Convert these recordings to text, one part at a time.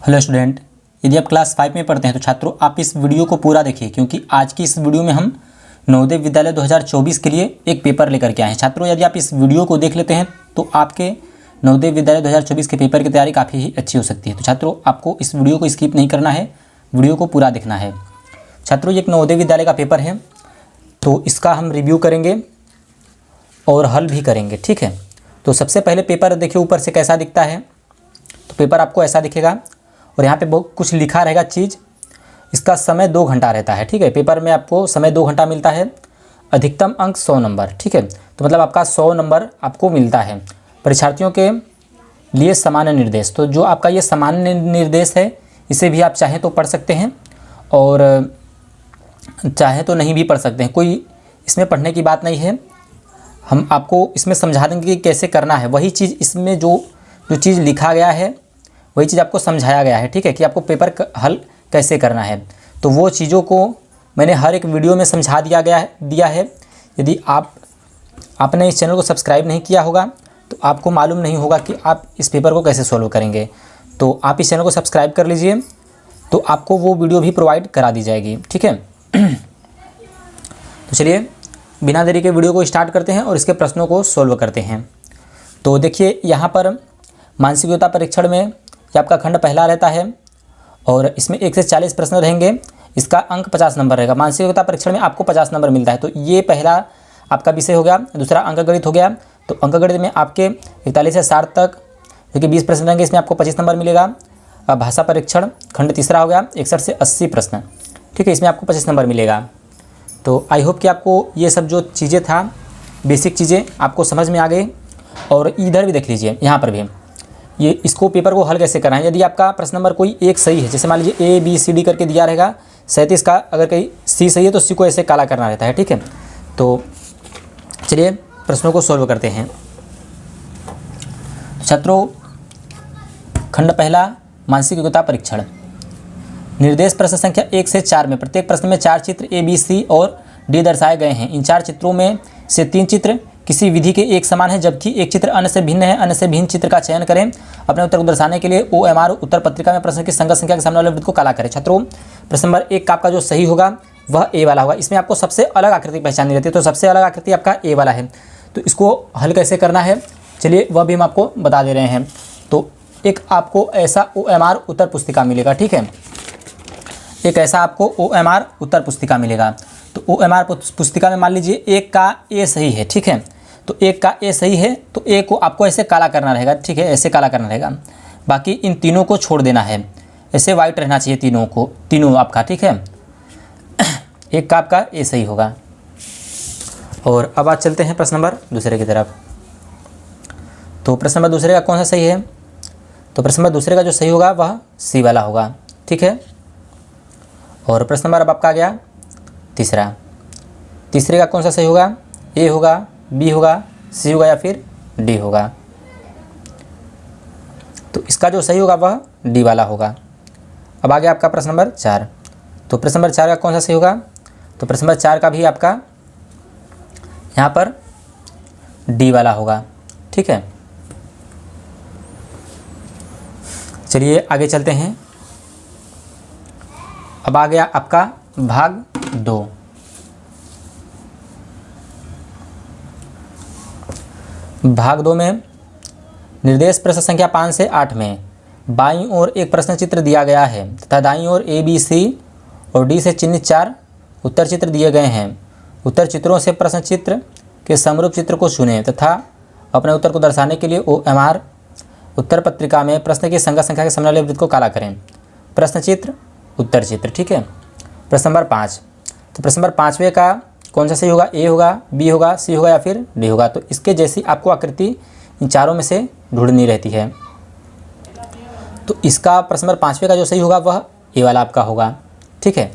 Hello student, यदि आप class 5 में पढ़ते हैं तो छात्रों आप इस वीडियो को पूरा देखिए, क्योंकि आज की इस वीडियो में हम नवोदय विद्यालय 2024 के लिए एक पेपर लेकर के आए हैं। छात्रों यदि आप इस वीडियो को देख लेते हैं तो आपके नवोदय विद्यालय 2024 के पेपर की तैयारी काफ़ी ही अच्छी हो सकती है। तो छात्रों आपको इस वीडियो को स्किप नहीं करना है, वीडियो को पूरा देखना है। छात्रों ये एक नवोदय विद्यालय का पेपर है, तो इसका हम रिव्यू करेंगे और हल भी करेंगे, ठीक है। तो सबसे पहले पेपर देखिए ऊपर से कैसा दिखता है। तो पेपर आपको ऐसा दिखेगा और यहाँ पे बहुत कुछ लिखा रहेगा चीज़। इसका समय 2 घंटा रहता है, ठीक है। पेपर में आपको समय 2 घंटा मिलता है। अधिकतम अंक 100 नंबर, ठीक है। तो मतलब आपका 100 नंबर आपको मिलता है। परीक्षार्थियों के लिए सामान्य निर्देश, तो जो आपका ये सामान्य निर्देश है इसे भी आप चाहें तो पढ़ सकते हैं और चाहें तो नहीं भी पढ़ सकते हैं। कोई इसमें पढ़ने की बात नहीं है। हम आपको इसमें समझा देंगे कि कैसे करना है। वही चीज़ इसमें जो चीज़ लिखा गया है वही चीज़ आपको समझाया गया है, ठीक है, कि आपको पेपर हल कैसे करना है। तो वो चीज़ों को मैंने हर एक वीडियो में समझा दिया है। यदि आपने इस चैनल को सब्सक्राइब नहीं किया होगा तो आपको मालूम नहीं होगा कि आप इस पेपर को कैसे सॉल्व करेंगे। तो आप इस चैनल को सब्सक्राइब कर लीजिए, तो आपको वो वीडियो भी प्रोवाइड करा दी जाएगी, ठीक है। तो चलिए बिना देरी के वीडियो को स्टार्ट करते हैं और इसके प्रश्नों को सॉल्व करते हैं। तो देखिए यहाँ पर मानसिक योग्यता परीक्षण में ये आपका खंड पहला रहता है और इसमें 1 से 40 प्रश्न रहेंगे। इसका अंक 50 नंबर रहेगा। मानसिक योग्यता परीक्षण में आपको 50 नंबर मिलता है। तो ये पहला आपका विषय हो गया। दूसरा अंकगणित हो गया। तो अंकगणित में आपके 41 से 60 तक जो कि 20 प्रश्न रहेंगे, इसमें आपको 25 नंबर मिलेगा। भाषा परीक्षण खंड तीसरा हो गया, 61 से 80 प्रश्न, ठीक है, इसमें आपको 25 नंबर मिलेगा। तो आई होप कि आपको ये सब जो चीज़ें था, बेसिक चीज़ें आपको समझ में आ गई। और इधर भी देख लीजिए, यहाँ पर भी ये इसको पेपर को हल कैसे करना है। यदि आपका प्रश्न नंबर कोई एक सही है, जैसे मान लीजिए A B C D करके दिया रहेगा, 37 का अगर कहीं C सही है तो C को ऐसे काला करना रहता है, ठीक है। तो चलिए प्रश्नों को सॉल्व करते हैं। छात्रों खंड पहला मानसिक योग्यता परीक्षण, निर्देश प्रश्न संख्या 1 से 4 में प्रत्येक प्रश्न में 4 चित्र A B C और D दर्शाए गए हैं। इन 4 चित्रों में से 3 चित्र किसी विधि के एक समान है, जबकि एक चित्र अन्य से भिन्न है। अन्य से भिन्न चित्र का चयन करें। अपने उत्तर को दर्शाने के लिए OMR उत्तर पत्रिका में प्रश्न की संगत संख्या के सामने वाले वृत्त को काला करें। छात्रों प्रश्न नंबर 1 का आपका जो सही होगा वह A वाला होगा। इसमें आपको सबसे अलग आकृति पहचाननी रहती है, तो सबसे अलग आकृति आपका A वाला है। तो इसको हल कैसे करना है चलिए वह भी हम आपको बता दे रहे हैं। तो एक आपको ऐसा OMR उत्तर पुस्तिका मिलेगा, ठीक है। एक ऐसा आपको OMR उत्तर पुस्तिका मिलेगा। तो OMR पुस्तिका में मान लीजिए 1 का A सही है, ठीक है। तो 1 का A सही है तो A को आपको ऐसे काला करना रहेगा, ठीक है, ऐसे काला करना रहेगा। बाकी इन तीनों को छोड़ देना है, ऐसे वाइट रहना चाहिए तीनों आपका, ठीक है। 1 का आपका A सही होगा। और अब आज चलते हैं प्रश्न नंबर दूसरे की तरफ। तो प्रश्न नंबर दूसरे का कौन सा सही है। तो प्रश्न नंबर दूसरे का जो सही होगा वह C वाला होगा, ठीक है। और प्रश्न नंबर अब आपका आ गया तीसरे का कौन सा सही होगा। A होगा, B होगा, C होगा या फिर D होगा। तो इसका जो सही होगा वह D वाला होगा। अब आ गया आपका प्रश्न नंबर 4। तो प्रश्न नंबर 4 का कौन सा सही होगा। तो प्रश्न नंबर 4 का भी आपका यहाँ पर D वाला होगा, ठीक है। चलिए आगे चलते हैं। अब आ गया आपका भाग 2। भाग 2 में निर्देश प्रश्न संख्या 5 से 8 में बाईं ओर एक प्रश्न चित्र दिया गया है तथा दाईं ओर A B C और D से चिन्हित 4 उत्तर चित्र दिए गए हैं। उत्तर चित्रों से प्रश्न चित्र के समरूप चित्र को चुनें तथा अपने उत्तर को दर्शाने के लिए OMR उत्तर पत्रिका में प्रश्न की संगत संख्या के सामने वाले वृत्त को काला करें। प्रश्न चित्र उत्तर चित्र, ठीक है। प्रश्न नंबर 5। तो प्रश्न नंबर 5वें का कौन सा सही होगा। A होगा, B होगा, C होगा या फिर D होगा। तो इसके जैसी आपको आकृति इन चारों में से ढूंढनी रहती है। तो इसका प्रश्न नंबर 5वें का जो सही होगा वह A वाला आपका होगा, ठीक है।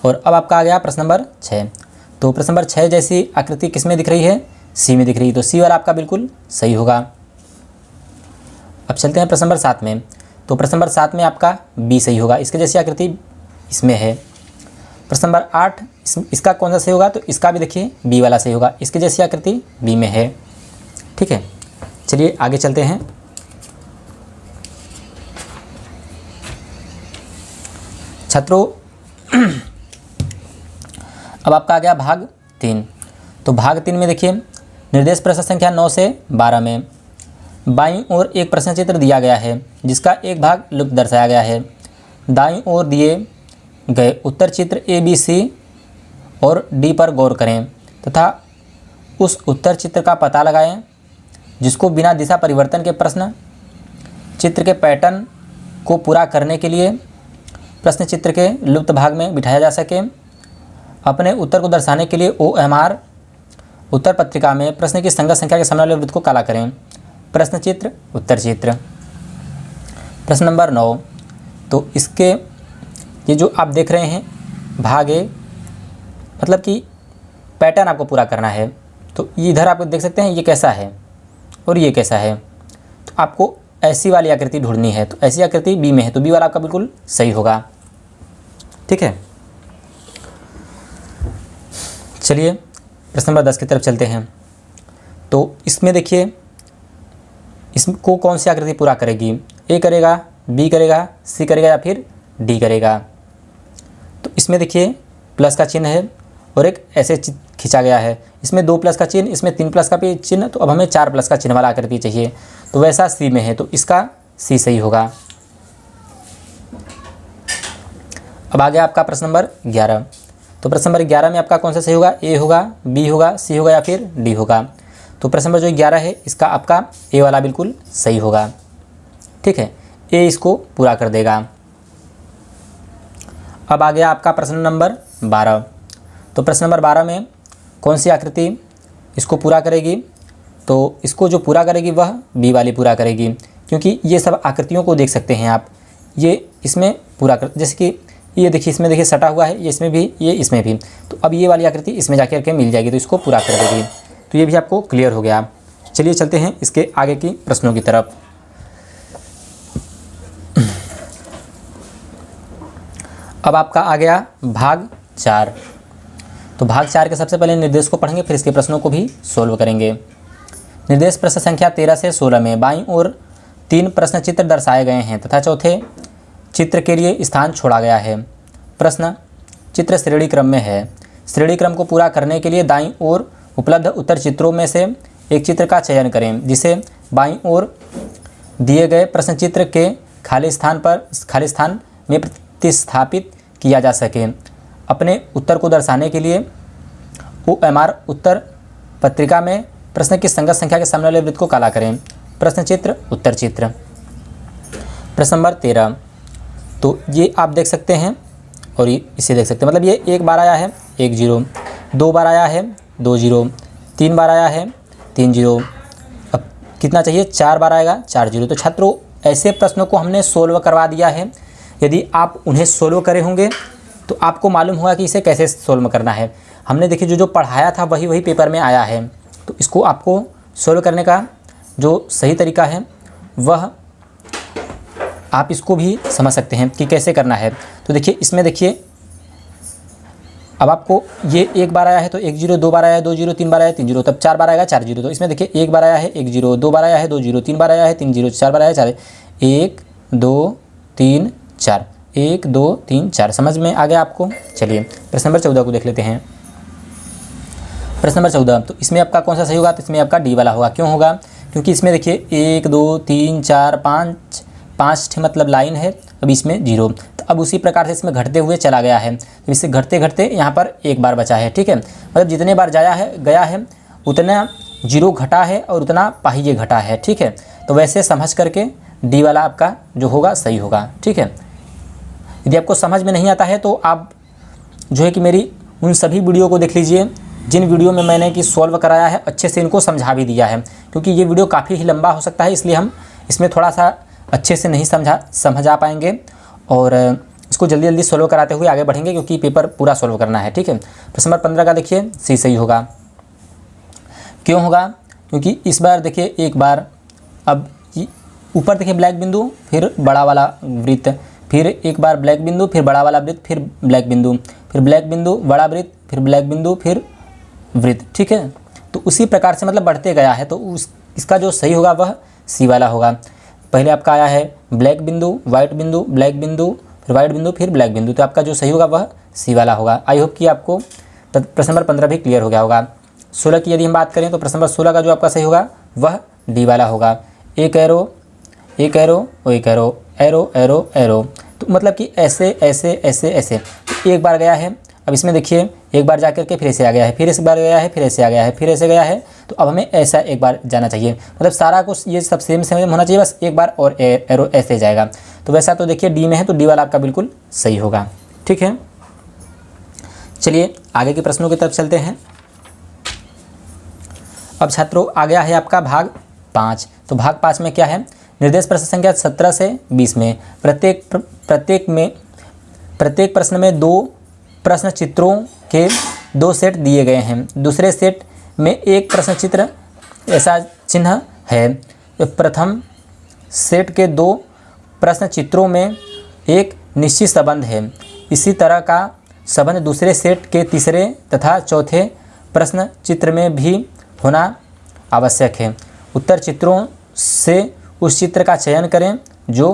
और अब आपका आ गया प्रश्न नंबर 6। तो प्रश्न नंबर 6 जैसी आकृति किस में दिख रही है, C में दिख रही है। तो C वाला आपका बिल्कुल सही होगा। अब चलते हैं प्रश्न नंबर 7 में। तो प्रश्न नंबर 7 में आपका B सही होगा। इसके जैसी आकृति इसमें है। प्रश्न नंबर 8 इसका कौन सा सही होगा। तो इसका भी देखिए B वाला सही होगा। इसकी जैसी आकृति B में है, ठीक है। चलिए आगे चलते हैं। छात्रों अब आपका आ गया भाग 3। तो भाग 3 में देखिए निर्देश प्रश्न संख्या 9 से 12 में बाईं ओर एक प्रश्न चित्र दिया गया है जिसका एक भाग लुप्त दर्शाया गया है। दाईं ओर दिए गए उत्तर चित्र ए बी सी और डी पर गौर करें तथा उस उत्तर चित्र का पता लगाएं जिसको बिना दिशा परिवर्तन के प्रश्न चित्र के पैटर्न को पूरा करने के लिए प्रश्न चित्र के लुप्त भाग में बिठाया जा सके। अपने उत्तर को दर्शाने के लिए OMR उत्तर पत्रिका में प्रश्न की संगत संख्या के सामने वाले वृत्त को काला करें। प्रश्न चित्र उत्तर चित्र। प्रश्न नंबर 9। तो इसके ये जो आप देख रहे हैं भाग ए मतलब कि पैटर्न आपको पूरा करना है। तो इधर आप देख सकते हैं ये कैसा है और ये कैसा है। तो आपको ऐसी वाली आकृति ढूंढनी है। तो ऐसी आकृति बी में है तो बी वाला आपका बिल्कुल सही होगा। ठीक है, चलिए प्रश्न नंबर 10 की तरफ चलते हैं। तो इसमें देखिए इसको कौन सी आकृति पूरा करेगी, ए करेगा, बी करेगा, सी करेगा या फिर डी करेगा। तो इसमें देखिए प्लस का चिन्ह है और एक ऐसे खींचा गया है। इसमें 2 प्लस का चिन्ह, इसमें 3 प्लस का भी चिन्ह, तो अब हमें 4 प्लस का चिन्ह वाला आकृति चाहिए। तो वैसा सी में है तो इसका सी सही होगा। अब आ गया आपका प्रश्न नंबर 11। तो प्रश्न नंबर 11 में आपका कौन सा सही होगा, ए होगा, बी होगा, सी होगा या फिर डी होगा। तो प्रश्न नंबर जो 11 है इसका आपका ए वाला बिल्कुल सही होगा। ठीक है, ए इसको पूरा कर देगा। अब आ गया आपका प्रश्न नंबर 12। तो प्रश्न नंबर 12 में कौन सी आकृति इसको पूरा करेगी। तो इसको जो पूरा करेगी वह बी वाली पूरा करेगी, क्योंकि ये सब आकृतियों को देख सकते हैं आप। ये इसमें पूरा कर, जैसे कि ये देखिए इसमें देखिए सटा हुआ है, ये इसमें भी, ये इसमें भी। तो अब ये वाली आकृति इसमें जाकर के मिल जाएगी तो इसको पूरा कर देगी। तो ये भी आपको क्लियर हो गया। चलिए चलते हैं इसके आगे की प्रश्नों की तरफ। अब आपका आ गया भाग 4। तो भाग 4 के सबसे पहले निर्देश को पढ़ेंगे, फिर इसके प्रश्नों को भी सोल्व करेंगे। निर्देश प्रश्न संख्या 13 से 16 में बाईं ओर 3 प्रश्न चित्र दर्शाए गए हैं तथा चौथे चित्र के लिए स्थान छोड़ा गया है। प्रश्न चित्र श्रेणी क्रम में है। श्रेणी क्रम को पूरा करने के लिए दाईं ओर उपलब्ध उत्तर चित्रों में से एक चित्र का चयन करें जिसे बाईं ओर दिए गए प्रश्न चित्र के खाली स्थान में प्रतिस्थापित किया जा सके। अपने उत्तर को दर्शाने के लिए OMR उत्तर पत्रिका में प्रश्न की संगत संख्या के सामने वाले वृत्त को काला करें। प्रश्न चित्र उत्तर चित्र। प्रश्न नंबर 13। तो ये आप देख सकते हैं और इसे देख सकते हैं, मतलब ये एक बार आया है 1 0, 2 बार आया है 2 0, 3 बार आया है 3 0। अब कितना चाहिए, 4 बार आएगा 4 0। तो छात्रों ऐसे प्रश्नों को हमने सोल्व करवा दिया है। यदि आप उन्हें सोल्व करे होंगे तो आपको मालूम होगा कि इसे कैसे सोल्व करना है। हमने देखिए जो पढ़ाया था वही पेपर में आया है। तो इसको आपको सोल्व करने का जो सही तरीका है वह आप इसको भी समझ सकते हैं कि कैसे करना है। तो देखिए इसमें देखिए अब आपको ये एक बार आया है तो 1 0, 2 बार आया है 2 0, 3 बार आया है 3 0, तब 4 बार आएगा 4 0। तो इसमें देखिए एक बार आया है 1 0, 2 बार आया है 2 0, 3 बार आया है 3 0, 4 बार आया है 4, 1 2 3 4, 1 2 3 4। समझ में आ गया आपको। चलिए प्रश्न नंबर 14 को देख लेते हैं। प्रश्न नंबर 14। तो इसमें आपका कौन सा सही होगा, तो इसमें आपका डी वाला होगा। क्यों होगा, क्योंकि इसमें देखिए 1 2 3 4 5 मतलब लाइन है, अब इसमें 0। तो अब उसी प्रकार से इसमें घटते हुए चला गया है। तो इससे घटते घटते यहाँ पर एक बार बचा है। ठीक है, मतलब जितने बार गया है उतना 0 घटा है और उतना पाहिये घटा है। ठीक है, तो वैसे समझ करके डी वाला आपका जो होगा सही होगा। ठीक है, यदि आपको समझ में नहीं आता है तो आप जो है कि मेरी उन सभी वीडियो को देख लीजिए जिन वीडियो में मैंने कि सॉल्व कराया है, अच्छे से इनको समझा भी दिया है। क्योंकि ये वीडियो काफ़ी ही लंबा हो सकता है, इसलिए हम इसमें थोड़ा सा अच्छे से नहीं समझा पाएंगे और इसको जल्दी जल्दी सॉल्व कराते हुए आगे बढ़ेंगे, क्योंकि पेपर पूरा सॉल्व करना है। ठीक है, प्रश्न नंबर 15 का देखिए सी सही होगा। क्यों होगा, क्योंकि इस बार देखिए एक बार, अब ऊपर देखिए ब्लैक बिंदु, फिर बड़ा वाला वृत्त, फिर एक बार ब्लैक बिंदु, फिर बड़ा वाला वृत्त, फिर ब्लैक बिंदु, फिर ब्लैक बिंदु, बड़ा वृत्त, फिर ब्लैक बिंदु, फिर वृत्त। ठीक है, तो उसी प्रकार से मतलब बढ़ते गया है। तो इसका जो सही होगा वह सी वाला होगा। पहले आपका आया है ब्लैक बिंदु, वाइट बिंदु, ब्लैक बिंदु, फिर वाइट बिंदु, फिर ब्लैक बिंदु। तो आपका जो सही होगा वह सी वाला होगा। आई होप कि आपको प्रश्न नंबर 15 भी क्लियर हो गया होगा। 16 की यदि हम बात करें तो प्रश्न नंबर 16 का जो आपका सही होगा वह डी वाला होगा। एक एरो एक एरो और एक एरो, एरो एरो एरो, तो मतलब कि ऐसे ऐसे ऐसे ऐसे। तो एक बार गया है, अब इसमें देखिए एक बार जा करके फिर ऐसे आ गया है, फिर इस बार गया है, फिर ऐसे आ गया है, फिर ऐसे गया है। तो अब हमें ऐसा एक बार जाना चाहिए, मतलब सारा कुछ ये सब सेम सेम होना चाहिए, बस एक बार और एरो ऐसे जाएगा। तो वैसा तो देखिए डी में है, तो डी वाला आपका बिल्कुल सही होगा। ठीक है, चलिए आगे के प्रश्नों की तरफ चलते हैं। अब छात्रों आ गया है आपका भाग 5। तो भाग 5 में क्या है, निर्देश प्रश्न संख्या 17 से 20 में प्रत्येक प्रश्न में 2 प्रश्न चित्रों के 2 सेट दिए गए हैं। दूसरे सेट में एक प्रश्न चित्र ऐसा चिन्ह है। प्रथम सेट के 2 प्रश्न चित्रों में एक निश्चित संबंध है। इसी तरह का संबंध दूसरे सेट के तीसरे तथा चौथे प्रश्न चित्र में भी होना आवश्यक है। उत्तर चित्रों से उस चित्र का चयन करें जो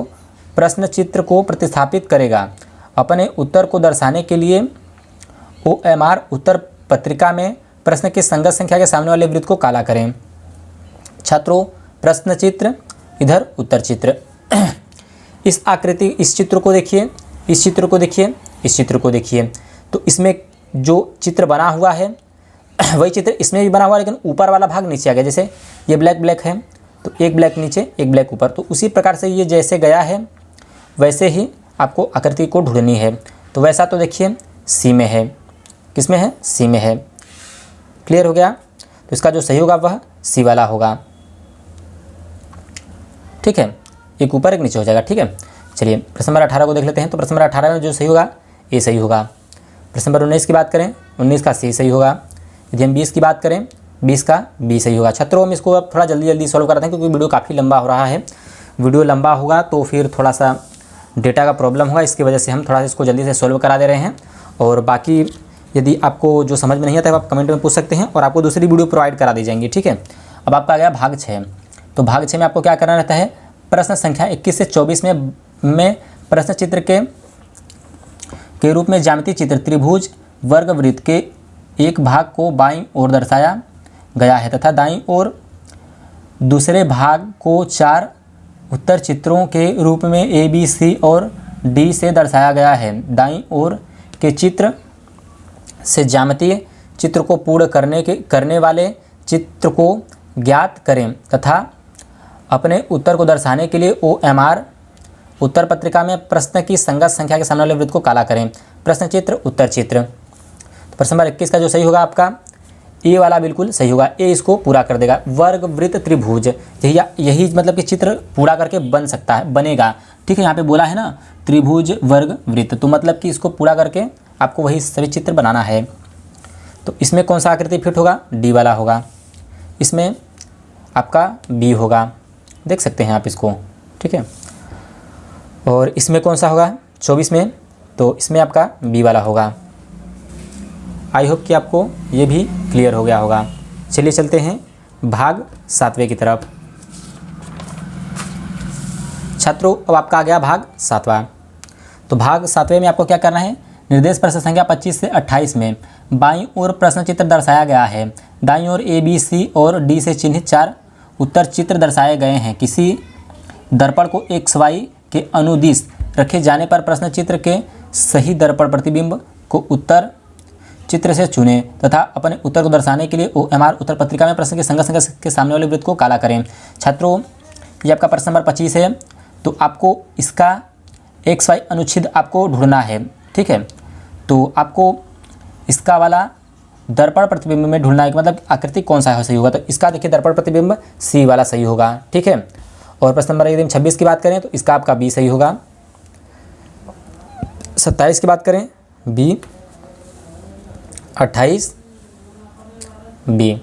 प्रश्न चित्र को प्रतिस्थापित करेगा। अपने उत्तर को दर्शाने के लिए OMR उत्तर पत्रिका में प्रश्न की संगत संख्या के सामने वाले वृत्त को काला करें। छात्रों प्रश्न चित्र, इधर उत्तर चित्र। इस आकृति, इस चित्र को देखिए, इस चित्र को देखिए, इस चित्र को देखिए। तो इसमें जो चित्र बना हुआ है वही चित्र इसमें भी बना हुआ है, लेकिन ऊपर वाला भाग नीचे आ गया। जैसे ये ब्लैक ब्लैक है तो एक ब्लैक नीचे एक ब्लैक ऊपर, तो उसी प्रकार से ये जैसे गया है वैसे ही आपको आकृति को ढूंढनी है। तो वैसा तो देखिए सी में है, किस में है, सी में है। क्लियर हो गया, तो इसका जो सही होगा वह सी वाला होगा। ठीक है, एक ऊपर एक नीचे हो जाएगा। ठीक है, चलिए प्रश्न नंबर 18 को देख लेते हैं। तो प्रश्न नंबर 18 में जो सही होगा ये सही होगा। प्रश्न नंबर 19 की बात करें, 19 का सी सही होगा। यदि हम 20 की बात करें, 20 का बी सही होगा। छात्रों हम इसको अब थोड़ा जल्दी जल्दी सॉल्व कराते हैं क्योंकि वीडियो काफ़ी लंबा हो रहा है। वीडियो लंबा होगा तो फिर थोड़ा सा डेटा का प्रॉब्लम होगा, इसकी वजह से हम थोड़ा सा इसको जल्दी से सॉल्व करा दे रहे हैं। और बाकी यदि आपको जो समझ में नहीं आता है आप कमेंट में पूछ सकते हैं और आपको दूसरी वीडियो प्रोवाइड करा दी जाएंगी। ठीक है, अब आपका आ गया भाग 6। तो भाग 6 में आपको क्या करना रहता है, प्रश्न संख्या 21 से 24 में प्रश्न चित्र के रूप में ज्यामितीय चित्र त्रिभुज वर्ग वृत्त के एक भाग को बाईं ओर दर्शाया गया है तथा दाईं ओर दूसरे भाग को 4 उत्तर चित्रों के रूप में A, B, C और D से दर्शाया गया है। दाईं ओर के चित्र से ज्यामितीय चित्र को पूर्ण करने वाले चित्र को ज्ञात करें तथा अपने उत्तर को दर्शाने के लिए OMR उत्तर पत्रिका में प्रश्न की संगत संख्या के सामने वाले वृत्त को काला करें। प्रश्न चित्र, उत्तर चित्र। तो प्रश्न नंबर 21 का जो सही होगा आपका ए वाला बिल्कुल सही होगा। ए इसको पूरा कर देगा। वर्ग वृत्त त्रिभुज, यही मतलब कि चित्र पूरा करके बन सकता है, बनेगा। ठीक है, यहाँ पे बोला है ना त्रिभुज वर्ग वृत्त, तो मतलब कि इसको पूरा करके आपको वही सभी चित्र बनाना है। तो इसमें कौन सा आकृति फिट होगा, डी वाला होगा। इसमें आपका बी होगा, देख सकते हैं आप इसको। ठीक है, और इसमें कौन सा होगा 24 में, तो इसमें आपका बी वाला होगा। आई होप कि आपको ये भी क्लियर हो गया होगा। चलिए चलते हैं भाग 7वें की तरफ। छात्रों अब आपका आ गया भाग 7वां। तो भाग 7वें में आपको क्या करना है, निर्देश प्रश्न संख्या 25 से 28 में बाईं ओर प्रश्न चित्र दर्शाया गया है। दाईं ओर A, B, C और D से चिन्हित 4 उत्तर चित्र दर्शाए गए हैं। किसी दर्पण को XY के अनुदिश रखे जाने पर प्रश्न चित्र के सही दर्पण प्रतिबिंब को उत्तर चित्र से चुनें तथा अपने उत्तर को दर्शाने के लिए OMR उत्तर पत्रिका में प्रश्न की संगत संख्या के सामने वाले वृत्त को काला करें। छात्रों ये आपका प्रश्न नंबर 25 है, तो आपको इसका XY अनुच्छेद आपको ढूंढना है। ठीक है, तो आपको इसका वाला दर्पण प्रतिबिंब में ढूंढना है कि मतलब आकृति कौन सा है सही होगा। तो इसका देखिए दर्पण प्रतिबिंब सी वाला सही होगा। ठीक है, और प्रश्न नंबर यदि 26 की बात करें तो इसका आपका बी सही होगा। 27 की बात करें बी, 28 बी।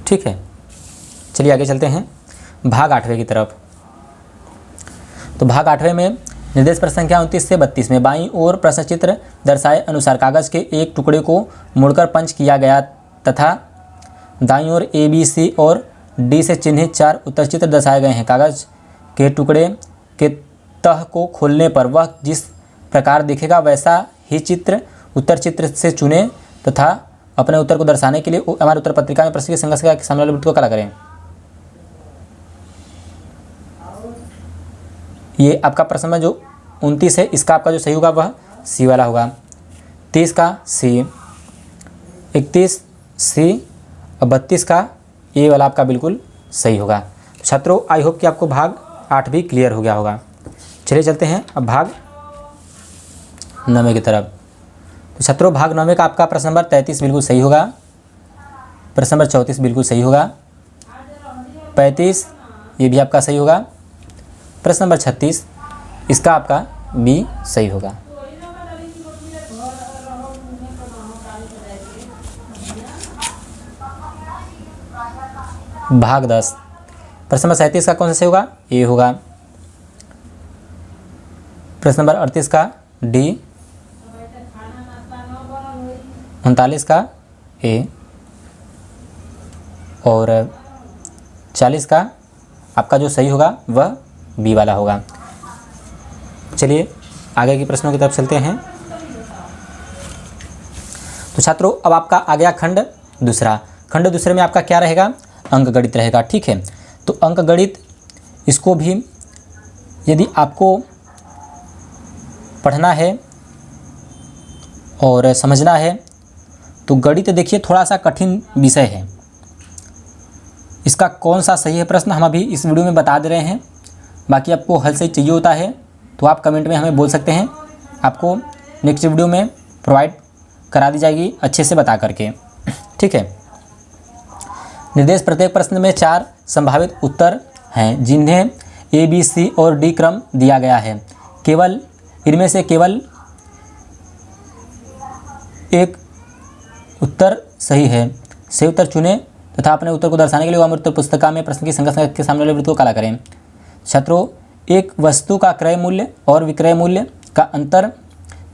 ठीक है, चलिए आगे चलते हैं भाग 8वें की तरफ। तो भाग 8वें में निर्देश प्रश्न संख्या 29 से 32 में बाईं ओर प्रश्न चित्र दर्शाए अनुसार कागज के एक टुकड़े को मुड़कर पंच किया गया तथा दाईं ओर A, B, C और D से चिन्हित 4 उत्तर चित्र दर्शाए गए हैं। कागज के टुकड़े के तह को खोलने पर वह जिस प्रकार दिखेगा वैसा ही चित्र उत्तर चित्र से चुने तथा अपने उत्तर को दर्शाने के लिए हमारे उत्तर पत्रिका में प्रश्न की संघर्ष के सामने वाले वृत्त को काला करें। ये आपका प्रश्न में जो 29 है इसका आपका जो सही होगा वह सी वाला होगा। 30 का सी, 31 सी और 32 का ए वाला आपका बिल्कुल सही होगा। तो छात्रों आई होप कि आपको भाग 8 भी क्लियर हो गया होगा। चलिए चलते हैं अब भाग 9 की तरफ। तो छात्रों भाग 9 का आपका प्रश्न नंबर 33 बिल्कुल सही होगा, प्रश्न नंबर 34 बिल्कुल सही होगा, 35 ये भी आपका सही होगा, प्रश्न नंबर 36 इसका आपका बी सही होगा। भाग 10 प्रश्न नंबर 37 का कौन सा सही होगा? ए होगा। प्रश्न नंबर 38 का डी, 39 का ए और 40 का आपका जो सही होगा वह बी वाला होगा। चलिए आगे के प्रश्नों की तरफ चलते हैं। तो छात्रों अब आपका आ गया खंड दूसरा। खंड दूसरे में आपका क्या रहेगा? अंक गणित रहेगा। ठीक है, तो अंक गणित इसको भी यदि आपको पढ़ना है और समझना है तो गणित देखिए थोड़ा सा कठिन विषय है। इसका कौन सा सही है प्रश्न हम अभी इस वीडियो में बता दे रहे हैं। बाकी आपको हल सही चाहिए होता है तो आप कमेंट में हमें बोल सकते हैं, आपको नेक्स्ट वीडियो में प्रोवाइड करा दी जाएगी अच्छे से बता करके। ठीक है, निर्देश प्रत्येक प्रश्न में 4 संभावित उत्तर हैं जिन्हें ए, बी, सी और डी क्रम दिया गया है। केवल इनमें से केवल एक उत्तर सही है। सही उत्तर चुनें तथा अपने उत्तर को दर्शाने के लिए उत्तर पुस्तिका में प्रश्न की संख्या के सामने वाले वृत्त को काला करें। छात्रों एक वस्तु का क्रय मूल्य और विक्रय मूल्य का अंतर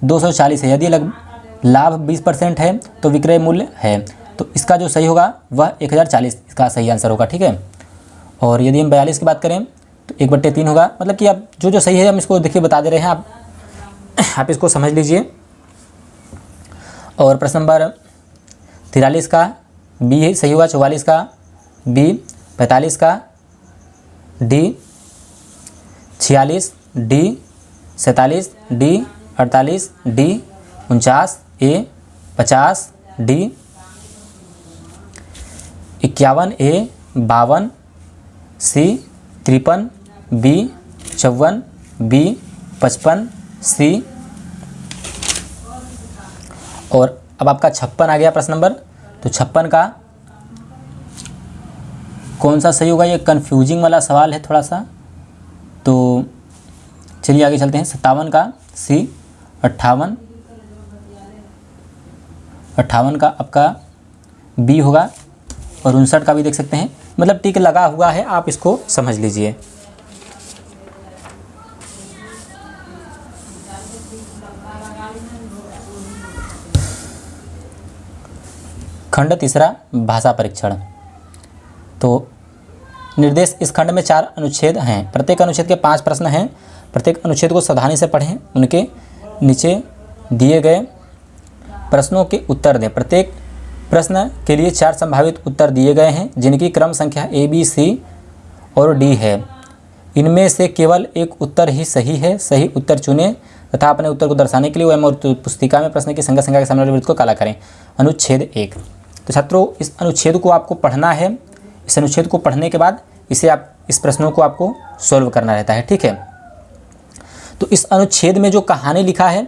240 है। यदि लाभ 20% है तो विक्रय मूल्य है, तो इसका जो सही होगा वह 1040 इसका सही आंसर होगा। ठीक है, और यदि हम 42 की बात करें तो 1/3 होगा। मतलब कि अब जो सही है हम इसको देखिए बता दे रहे हैं, आप इसको समझ लीजिए। और प्रश्न नंबर 43 का बी सही होगा, 44 का बी, 45 का डी, 46 डी, 47 डी, 48 डी, 49 ए, 50 डी, 51 ए, 52 सी, 53 बी, 54 बी, 55 सी। और अब आपका 56 आ गया प्रश्न नंबर। तो 56 का कौन सा सही होगा? ये कन्फ्यूजिंग वाला सवाल है थोड़ा सा, तो चलिए आगे चलते हैं। 57 का सी, 58 का आपका बी होगा और 59 का भी देख सकते हैं। मतलब टिक लगा हुआ है, आप इसको समझ लीजिए। खंड तीसरा भाषा परीक्षण। तो निर्देश इस खंड में 4 अनुच्छेद हैं। प्रत्येक अनुच्छेद के 5 प्रश्न हैं। प्रत्येक अनुच्छेद को सावधानी से पढ़ें, उनके नीचे दिए गए प्रश्नों के उत्तर दें। प्रत्येक प्रश्न के लिए 4 संभावित उत्तर दिए गए हैं जिनकी क्रम संख्या ए, बी, सी और डी है। इनमें से केवल एक उत्तर ही सही है। सही उत्तर चुनें तथा अपने उत्तर को दर्शाने के लिए वह पुस्तिका में प्रश्न की संख्या के सामने वाले वृत्त को काला करें। अनुच्छेद 1। तो छात्रों इस अनुच्छेद को आपको पढ़ना है। इस अनुच्छेद को पढ़ने के बाद इस प्रश्नों को आपको सॉल्व करना रहता है। ठीक है, तो इस अनुच्छेद में जो कहानी लिखा है,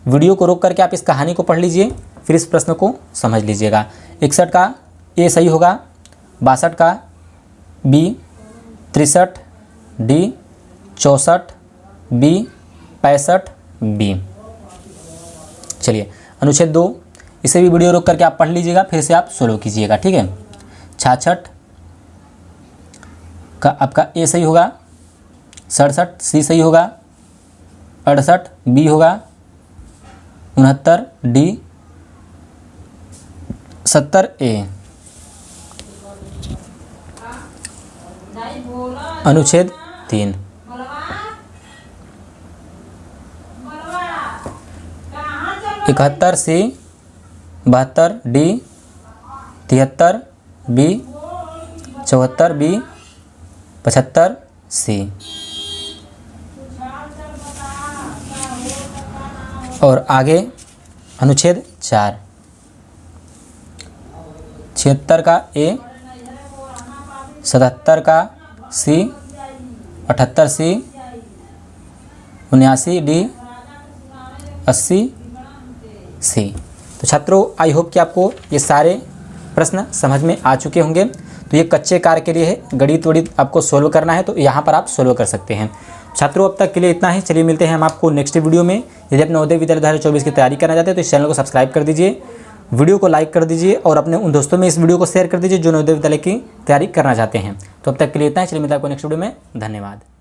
वीडियो को रोक करके आप इस कहानी को पढ़ लीजिए, फिर इस प्रश्न को समझ लीजिएगा। 61 का ए सही होगा, 62 का बी, 63 डी, 64 बी, 65 बी। चलिए अनुच्छेद 2, इसे भी वीडियो रोक करके आप पढ़ लीजिएगा, फिर से आप सोल्व कीजिएगा। ठीक है, 66 का आपका ए सही होगा, 67 सी सही होगा, 68 बी होगा, 69 डी, 70 ए। अनुच्छेद 3। 71 सी, 72 डी, 73 बी, 74 बी, 75 सी। और आगे अनुच्छेद 4, 76 का ए, 77 का सी, 78 सी, 79 डी, 80 सी। तो छात्रों आई होप कि आपको ये सारे प्रश्न समझ में आ चुके होंगे। तो ये कच्चे कार्य के लिए है, गणित वणित आपको सोल्व करना है तो यहाँ पर आप सोल्व कर सकते हैं। छात्रों अब तक के लिए इतना ही, चलिए मिलते हैं हम आपको नेक्स्ट वीडियो में। यदि आप नवोदय विद्यालय 2024 की तैयारी करना चाहते हैं तो इस चैनल को सब्सक्राइब कर दीजिए, वीडियो को लाइक कर दीजिए और अपने उन दोस्तों में इस वीडियो को शेयर कर दीजिए जो नवोदय विद्यालय की तैयारी करना चाहते हैं। तो अब तक के लिए इतना ही, चलिए मिलते हैं आपको नेक्स्ट वीडियो में। धन्यवाद।